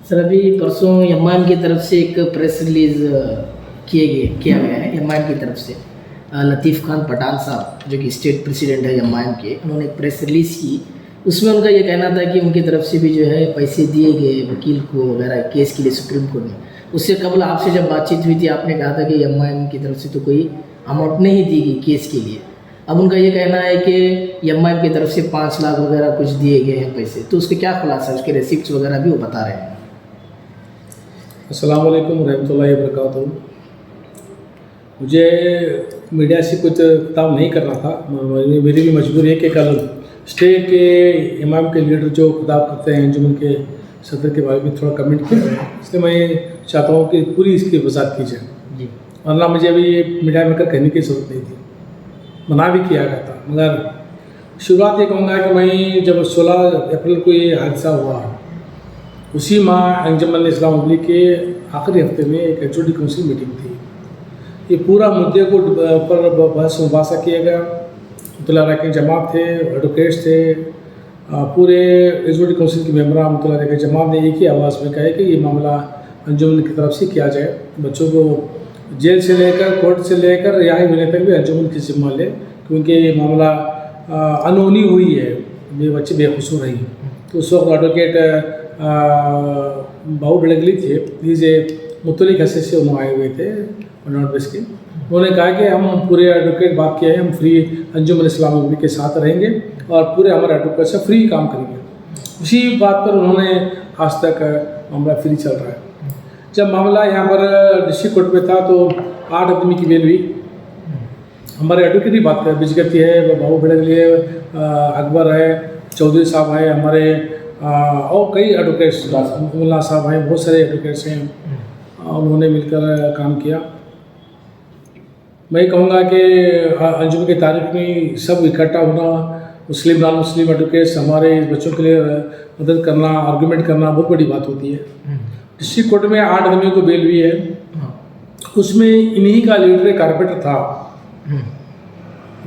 Sir अभी परसों MIM की तरफ से एक प्रेस रिलीज़ किया गया है एमआईएम की तरफ से। लतीफ़ खान पठान साहब जो कि स्टेट प्रेसिडेंट है एमआईएम के, उन्होंने एक प्रेस रिलीज़ की। उसमें उनका ये कहना था कि उनकी तरफ से भी जो है पैसे दिए गए वकील को वगैरह केस के लिए सुप्रीम कोर्ट में। उससे कबल आपसे जब बातचीत हुई थी आपने कहा था कि एमआईएम की तरफ से तो कोई अमाउंट नहीं दी गई केस के लिए। अब उनका ये कहना है कि एमआईएम की तरफ से 5 लाख वगैरह कुछ दिए गए हैं पैसे, तो उसके क्या खुलासा है, उसके रेसिप्ट्स वगैरह भी वो बता रहे हैं। अस्सलाम वालेकुम रहमतुल्लाहि व बरकातहू। मुझे मीडिया से कुछ खिताब नहीं करना था, मेरी भी मजबूरी है कि कल स्टेट के इमाम के लीडर जो खिताब करते हैं अंजुमन के सदर के बारे में थोड़ा कमेंट किया है, इसलिए मैं चाहता हूँ कि पूरी इसकी वजाहत की जाए जी। वरना मुझे अभी ये मीडिया में कर कहने की ज़रूरत नहीं थी, मना भी किया गया था। मगर शुरुआत ये कहूँगा कि मैं जब 16 अप्रैल को ये हादसा हुआ, उसी माह अंजुमन इस्लाम अब्बली के आखिरी हफ्ते में एक एचओडी काउंसिल मीटिंग थी। ये पूरा मुद्दे को पर बहस मुबासा किया गया। मुतल्ला के जमात थे, एडवोकेट्स थे, पूरे एचओडी काउंसिल के मेम्बरान मुतल्ला के जमात ने एक ही आवाज़ में कहा कि ये मामला अंजुमन की तरफ से किया जाए। बच्चों को जेल से लेकर कोर्ट से लेकर रिहाई मिलने तक भी अंजुमन की जिम्मा ले, क्योंकि ये मामला अनहोनी हुई है, ये बच्चे बेकसूर रही। तो उस वक्त एडवोकेट बाबू बड़गली थे, ये मुतलिक हस्से से उन्होंने आए हुए थे नॉर्थ वेस्ट के। उन्होंने कहा कि हम पूरे एडवोकेट बात किया है, हम फ्री अंजुमन इस्लाम अब्बली के साथ रहेंगे और पूरे हमारे एडवोकेट से फ्री काम करेंगे। उसी बात पर उन्होंने आज तक मामला फ्री चल रहा है। जब मामला यहाँ पर डिस्ट्रिक्ट कोर्ट में था तो 8 आदमी की बेल हुई। हमारे एडवोकेट ही बात करें, बिजगती है, बाबू बड़गली है, अकबर है, चौधरी साहब है, हमारे और कई एडवोकेट्स, मुल्ला साहब हैं, बहुत सारे एडवोकेट्स हैं, उन्होंने मिलकर काम किया। मैं कहूँगा कि अंजुमन की तारीख में सब इकट्ठा होना, मुस्लिम नॉन मुस्लिम एडवोकेट्स हमारे बच्चों के लिए मदद करना, आर्गूमेंट करना बहुत बड़ी बात होती है। डिस्ट्रिक्ट कोर्ट में 8 आदमियों को बेल हुई है, उसमें इन्हीं का लीडर कारपोरेटर था।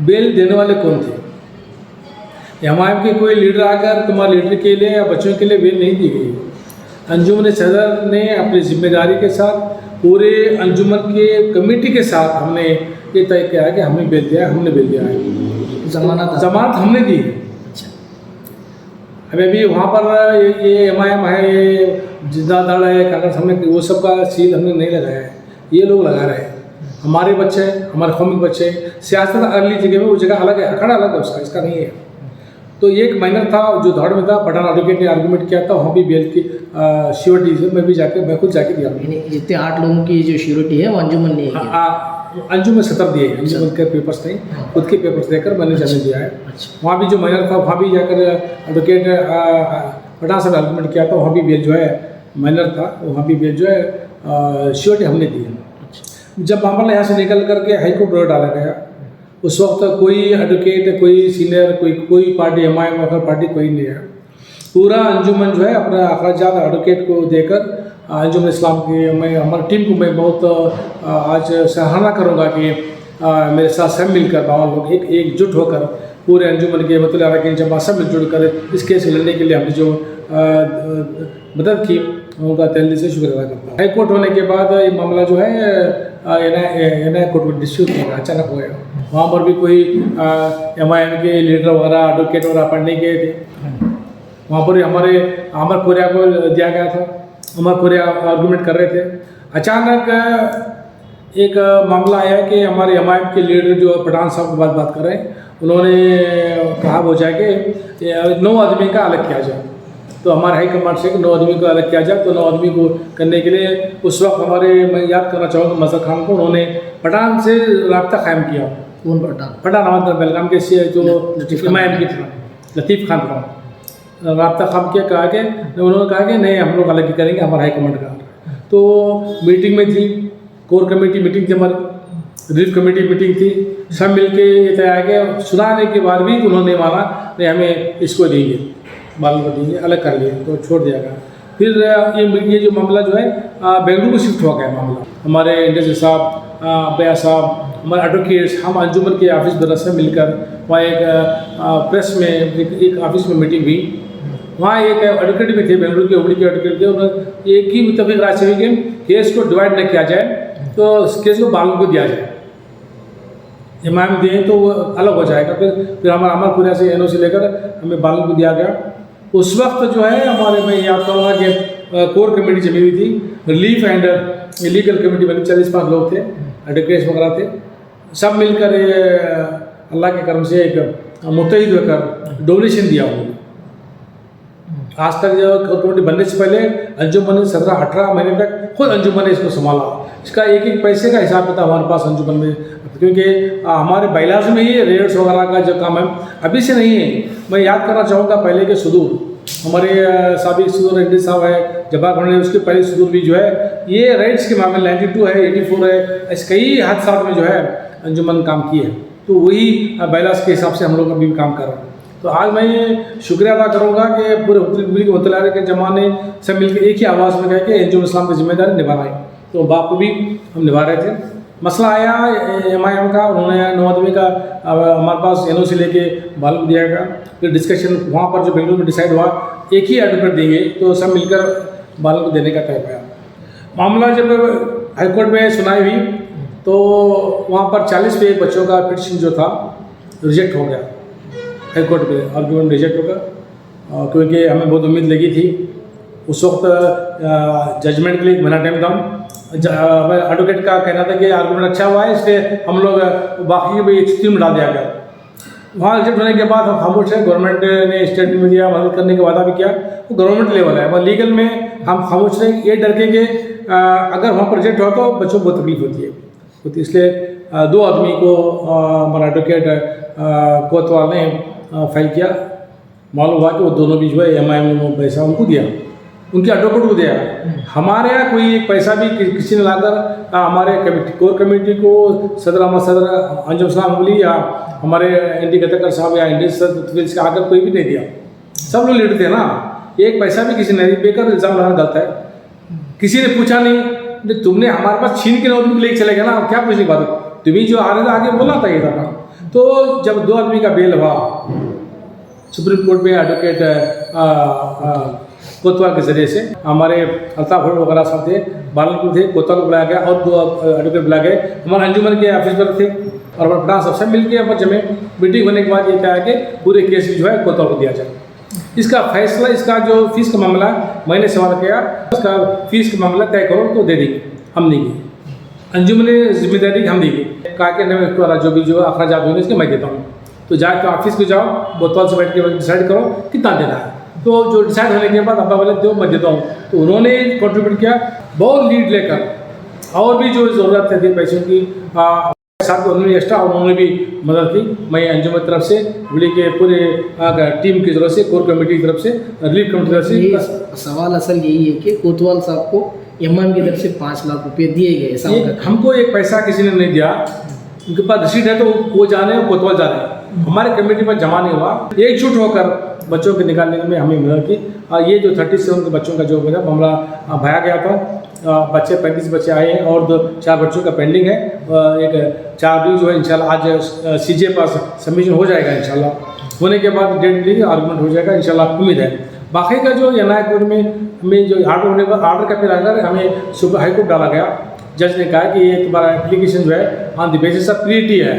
बेल देने वाले कौन थे? एमआईएम के कोई लीडर आकर तुम्हारे लीडर के लिए या बच्चों के लिए बेल नहीं दी गई। अंजुमन सदर ने अपनी जिम्मेदारी के साथ पूरे अंजुमन के कमेटी के साथ हमने ये तय किया है कि हमें बेल दिया है, हमने बेल दिया है, जमानत हमने दी है। अभी वहाँ पर ये एमआईएम है, ये जिंदा दल है, कांग्रेस, हमने वो सब का सील हमने नहीं लगाया है, ये लोग लगा रहे हैं। हमारे बच्चे, हमारे कौमी बच्चे, सियासत अगली जगह में, वो जगह अलग है, अखाड़ा अलग है उसका, इसका नहीं है। तो एक माइनर था जो दौड़ में था, पठान एडवोकेट ने आर्गूमेंट किया था, वहाँ भी बेल की श्योरिटी से मैं खुद जाके दिया। जितने 8 लोगों की जो श्योरिटी है वो अंजुमन ने अंजुमन 70 दिए, अंजुमन के पेपर्स नहीं, खुद के पेपर्स देकर मैंने जाने दिया है। वहाँ भी जो माइनर था वहाँ भी जाकर एडवोकेट पठान साहब आर्गूमेंट किया था, वहाँ भी बेल जो है माइनर था, वहाँ भी बेल जो है श्योरिटी हमने दी है। जब मामला यहाँ से निकल करके हाईकोर्ट रोड डाला गया, उस वक्त कोई एडवोकेट, कोई सीनियर, कोई पार्टी, एमआईएम अगर पार्टी कोई नहीं है। पूरा अंजुमन जो है अपना अखराजात एडवोकेट को देकर अंजुमन इस्लाम की, मैं हमारी टीम को मैं बहुत आज सराहना करूंगा कि मेरे साथ सब मिलकर बाबा लोग एकजुट होकर पूरे अंजुमन के मतलब के जमा सब मिलजुल कर इस केस से लड़ने के लिए हमने जो मदद की, उनका तहे से शुक्र अदा करता हूँ। हाई कोर्ट होने के बाद ये मामला जो है एनआई कोर्ट में डिस्ट्रीब्यूट अचानक हो गया। वहाँ पर भी कोई एमआईएम के लीडर वगैरह, एडवोकेट वगैरह पढ़ने गए थे। वहाँ पर हमारे अमर कोरिया को दिया गया था, अमर कोरिया आर्गूमेंट कर रहे थे। अचानक एक मामला आया कि हमारे एमआईएम के लीडर जो पठान साहब की बात कर रहे हैं, उन्होंने कहा हो जाए कि 9 आदमी का अलग किया जाए। तो हमारे हाई कमांड से 9 आदमी को अलग किया जाए, तो 9 आदमी को करने के लिए उस वक्त हमारे, मैं याद करना चाहूँगा, मजहर खान को उन्होंने पठान से रब्ता कायम किया। कौन पठान? पठान हमारे बेलगाम के जो एमआईएम की था, लतीफ़ खान का रब्ता कायम किया। उन्होंने कहा कि नहीं, हम लोग अलग ही करेंगे, हमारा हाई कमांड का। तो मीटिंग में थी, कोर कमेटी मीटिंग थी, हमारी रिलीफ कमेटी मीटिंग थी, सब मिलके ये तय आया कि सुनाने के बाद भी उन्होंने माना नहीं, हमें इसको देंगे, मालूम को देंगे, अलग कर लिए, तो छोड़ दिया गया। फिर ये जो मामला जो है बेंगलुरु शिफ्ट हो गया मामला। हमारे इंडस्ट्री साहब, भैया साहब, हमारे एडवोकेट्स, हम अंजुमन के ऑफिस बरस में मिलकर वहाँ एक प्रेस में एक ऑफिस में मीटिंग हुई। वहाँ एक एडवोकेट भी थे, बेंगलुरु के हुबली के एडवोकेट थे, उन्होंने एक ही मुतफिक राय से हुई कि केस को डिवाइड न किया जाए, तो इस केस को बालों को दिया जाए, एमआईएम दें तो वो अलग हो जाएगा। फिर हमारा अमरपुरा से एनओसी लेकर हमें बालों को दिया गया। उस वक्त जो है हमारे, मैं याद करूँगा कि कोर कमेटी जमी हुई थी, रिलीफ एंड लीगल कमेटी बनी, 40-45 लोग थे, एडवोकेट्स वगैरह थे, सब मिलकर अल्लाह के करम से एक मुतहिद होकर डोनेशन दिया उन्होंने। आज तक जो कोर कमेटी बनने से पहले अंजुमन ने 17-18 महीने तक खुद अंजुमन ने इसको संभाला। इसका एक एक पैसे का हिसाब किताब हमारे पास अंजुमन में, क्योंकि हमारे बाइलाज में ही रेट्स वगैरह का जो काम है अभी से नहीं है। मैं याद करना चाहूँगा पहले के सुदूर, हमारे साबिक सुदूर रेड्डी साहब है, जब्बार खंड ने, उसके पहले सुदूर भी जो है ये राइट्स के मामले 92 है, 84 है, ऐसे कई हादसा में जो है अंजुमन काम की है। तो वही बाइलाज के हिसाब से हम लोग अभी भी काम कर रहे हैं। तो आज मैं ये शुक्रिया अदा करूँगा कि पूरे उत्तरी के जमाने सब मिलकर एक ही आवाज़ में कह के अंजुमन इस्लाम की जिम्मेदारी निभाना है। तो बाप भी हम निभा रहे थे। मसला आया एमआईएम का, उन्होंने 9 आदमी का हमारे पास एनओसी लेके बालू दिया गया। फिर डिस्कशन वहाँ पर जो बेंगलुरु में डिसाइड हुआ एक ही एडवोकेट देंगे, तो सब मिलकर बालू को देने का तय पाया। मामला जब हाईकोर्ट में सुनाई हुई तो वहाँ पर 40 पे बच्चों का पिटिशन जो था रिजेक्ट हो गया हाईकोर्ट में, आर्गूमेंट रिजेक्ट हो गया, क्योंकि हमें बहुत उम्मीद लगी थी। उस वक्त जजमेंट के लिए 1 महीना टाइम था। एडवोकेट का कहना था कि आर्गूमेंट अच्छा हुआ है, इसलिए हम लोग बाकी भी स्थिति में डाल दिया गया। वहाँ रिजेक्ट होने के बाद हम खामोश है, गवर्नमेंट ने स्टेटमेंट में दिया, मदद करने का वादा भी किया, वो गवर्नमेंट लेवल है। वह लीगल में हम खामोश रहे, ये डर के अगर वहाँ पर रिजेक्ट हो तो बच्चों को बहुत तकलीफ होती है। तो इसलिए 2 आदमी को हमारा एडवोकेट कोतवाल ने फाइल किया। मालूम हुआ कि वो दोनों भी जो है एमआईएम ने पैसा उनको दिया, उनके एडवोकेट को दिया। हमारे यहाँ कोई एक पैसा भी किसी ने लाकर हमारे कमेटी, कोर कमेटी को सदर अंजुम इस्लाम हुबली या हमारे एनडी गतकर साहब या इंडियन सदर का आकर कोई भी नहीं दिया। सब लोग लीड थे ना, एक पैसा भी किसी ने नहीं, बेकार इल्ज़ाम लगाना गलत है। किसी ने पूछा नहीं, तुमने हमारे पास छीन के नौकरी लेके चले गए ना, क्या पूछने की बात है, तुम्हें जो आ रहे थे आगे बोलना था ये था। तो जब 2 आदमी का बेल हुआ सुप्रीम कोर्ट में एडवोकेट कोतवाल के जरिए से, हमारे अल्ताफ वगैरह सब थे, बालनपुर थे, कोतवाल को बुलाया गया और 2 एडवोकेट बुलाया गए, हमारे अंजुमन के ऑफिसर थे और हमारे प्रधान सबसे मिल के यहाँ पर जमे। मीटिंग होने के बाद ये कहा कि पूरे केस जो है कोतवाल को दिया जाए। इसका फैसला, इसका जो फीस का मामला मैंने सवाल किया, इसका फीस का मामला तय करो तो दे देंगे, हम नहीं गए। अंजुमन ने जिम्मेदारी हम देंगे, कहा कि नहीं जो भी जो अखराजात होंगे इसके मैं देता हूँ। तो जाके ऑफिस में जाओ, कोतवाल से बैठ के डिसाइड करो कितना देना है। तो जो डिसाइड होने के बाद अब्बा बोले दो मैं देता हूँ, तो उन्होंने कंट्रीब्यूट किया बहुत लीड लेकर, और भी जो ज़रूरत थी पैसों की साथ उन्होंने एक्स्ट्रा उन्होंने भी मदद की। मैं अंजुमन की तरफ से, हुबली के पूरे टीम की तरफ से, कोर कमेटी की तरफ से, रिलीफ कमेटी की तरफ से। सवाल असल यही है कि कोतवाल साहब को एमआईएम की तरफ से 5 लाख रुपए दिए गए, ऐसा हमको एक पैसा किसी ने नहीं दिया, उनके पास रसीद है तो वो जाने, कोतवाल जाने, हमारे कमेटी पर जमा नहीं हुआ। एकजुट होकर बच्चों के निकालने में हमें मदद की। ये जो 37 के बच्चों का जो मेरा मामला भाया गया था, बच्चे 35 बच्चे आए हैं और 4 बच्चों का पेंडिंग है। एक 4 भी जो है इंशाल्लाह आज सीजे पास सबमिशन हो जाएगा, इंशाल्लाह होने के बाद डेट मिलेगी, आर्गूमेंट हो जाएगा इंशाल्लाह, उम्मीद है। बाकी का जो एनआई कोर्ट में हमें जो आर्डर होने पर आर्डर का फिर आकर हमें सुपर हाईकोर्ट डाला गया। जज ने कहा कि ये तुम्हारा एप्लीकेशन जो है on the basis of pretty है,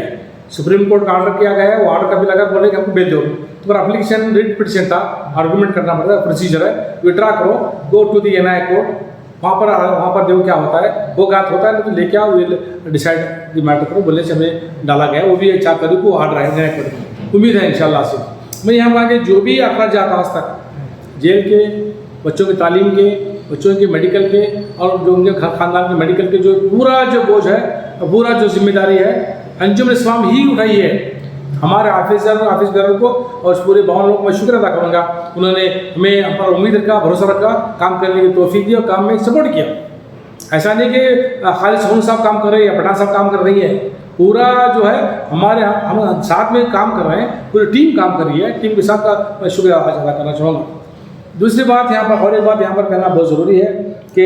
सुप्रीम कोर्ट का ऑर्डर किया गया है, वो ऑर्डर का भी लगा, बोले कि हमको भेज दो। तुम्हारा एप्लीकेशन रिट पिटिशन था, आर्गूमेंट करना पड़ता है, प्रोसीजर है, विड्रा करो, go to the NI court, वहाँ पर देखो क्या होता है, वो गात होता है ना तो लेके आओ, डिसाइड द मैटर करो, बोलने से हमें डाला गया। वो भी 4 तारीख को ऑर्डर है एनआई कोर्ट, उम्मीद है इंशाल्लाह से। मैं यहाँ कहा कि जो भी अखराजात आज तक जेल के, बच्चों की तालीम के, बच्चों के मेडिकल के और जो उनके खानदान के मेडिकल के जो पूरा जो बोझ है, पूरा जो जिम्मेदारी है अंजुमन इस्लाम ही उठाई है। हमारे ऑफिसर को और पूरे 52 लोगों को मैं शुक्र अदा करूँगा, उन्होंने हमें हम पर उम्मीद रखा, भरोसा रखा, काम करने की तौफीक दी और काम में सपोर्ट किया। ऐसा नहीं कि खाली सोहन साहब काम कर रहे हैं या पठान साहब काम कर रही है, पूरा जो है हमारे हम साथ में काम कर रहे हैं, पूरी टीम काम कर रही है। टीम के साथ का मैं शुक्रिया अदा करना चाहूँगा। दूसरी बात यहाँ पर, और एक बात यहाँ पर कहना बहुत ज़रूरी है कि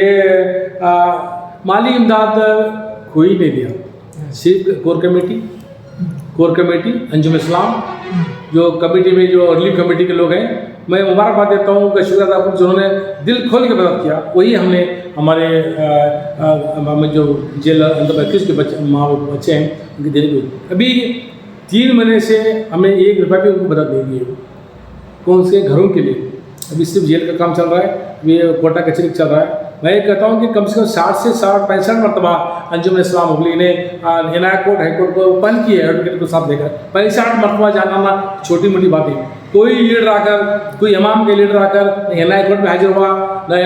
माली इमदाद कोई नहीं दिया, सिर्फ कोर कमेटी अंजुम इस्लाम जो कमेटी में जो रिलीफ कमेटी के लोग हैं मैं मुबारकबाद देता हूँ कि शुक्र अदा करूँ जिन्होंने दिल खोल के मदद किया। वही हमने हमारे हमें जो जेल अंदर 21 के बच्चे हैं उनकी देने को अभी 3 महीने से हमने 1 रुपया भी उनको मदद नहीं दी है। कौन से घरों के लिए? अभी सिर्फ जेल का काम चल रहा है, अभी कोटा कचहरी चल रहा है। मैं ये कहता हूँ कि कम से कम 60 से 65 मरतबा अंजुमन इस्लाम हुबली ने इनाया कोर्ट हाई कोर्ट को बंद किया है एडवोकेट को साथ लेकर। 65 मरतबा जाना ना छोटी मोटी बात है। कोई लीडर आकर, कोई इमाम के लीडर आकर इनाया कोर्ट में हाजिर हुआ, न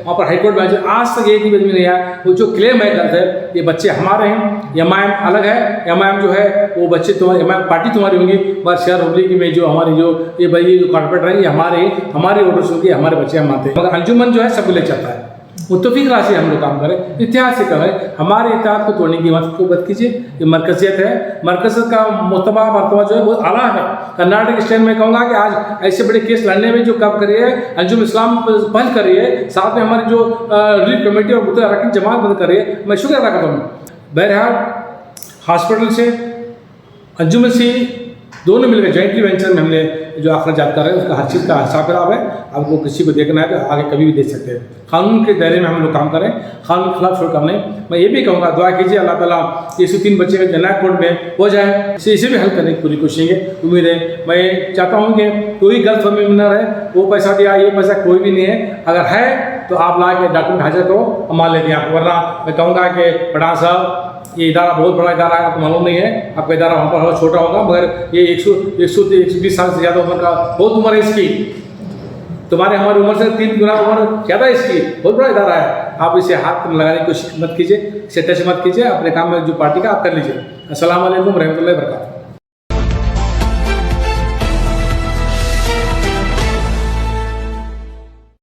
वहाँ पर हाई कोर्ट में हाजिर, आज तक एक भी आदमी नहीं आया। वो जो क्लेम है करते हैं ये बच्चे हमारे हैं, एमआईएम अलग है। एमआईएम जो है वो बच्चे तुम्हारे, एमआईएम पार्टी तुम्हारी होंगी, बस शहर हुबली में जो हमारी जो ये भाई जो कॉर्पोरेटर है ये हमारे वोटर्स होंगे, हमारे बच्चे हम मानते हैं। मगर अंजुमन जो है सब ले चाहता है मुत्तफिक राशि हम लोग काम करें, इतिहाद से करें। हमारे इतिहाद को तोड़ने की बात को मत कीजिए। ये मरकजियत है, मरकज का मरतबा जो है बहुत आला है। कर्नाटक स्टेट में कहूँगा कि आज ऐसे बड़े केस लड़ने में जो काम कर रही है अंजुम इस्लाम पहल कर रही है, साथ में हमारी जो रिलीफ कमेटी और मुतहद अरकान जमात बंद कर रही है, मैं शुक्र अदा करता हूँ। बहरहाल हॉस्पिटल से अंजुमन से दोनों मिलकर जॉइंटली वेंचर में हमने जो अखराजात कर रहे हैं उसका हर चीज़ का हिसाब किताब है। आपको किसी को देखना है तो आगे कभी भी देख सकते हैं। कानून के दायरे में हम लोग काम करें, कानून के खिलाफ छोड़ करने। मैं ये भी कहूँगा दुआ कीजिए अल्लाह ताला ये 3 बच्चे का जनाब कोर्ट में हो जाए, इसे भी हल करने की पूरी कोशिश है, उम्मीद है। मैं चाहता हूँ कि कोई गलतफहमी में न रहे, वो पैसा दिया ये पैसा कोई भी नहीं है। अगर है तो आप ला के डॉक्यूमेंट हाजिर करो, हम मान लेते हैं आपको। वरना मैं कहूँगा कि पठान साहब ये इदारा बहुत बड़ा इदारा है, आपको मालूम नहीं है। आपका इदारा वहाँ पर छोटा होगा, मगर ये 120 साल से ज़्यादा उम्र का बहुत उम्र है इसकी। तुम्हारे हमारी उम्र से 3 गुना उम्र ज़्यादा इसकी, बहुत बड़ा इदारा है। आप इसे हाथ में लगाने की कोशिश मत कीजिए, इसे टच मत कीजिए। अपने काम में जो पार्टी का आप कर लीजिए। अस्सलाम वालेकुम रहमतुल्लाहि व बरकातहू।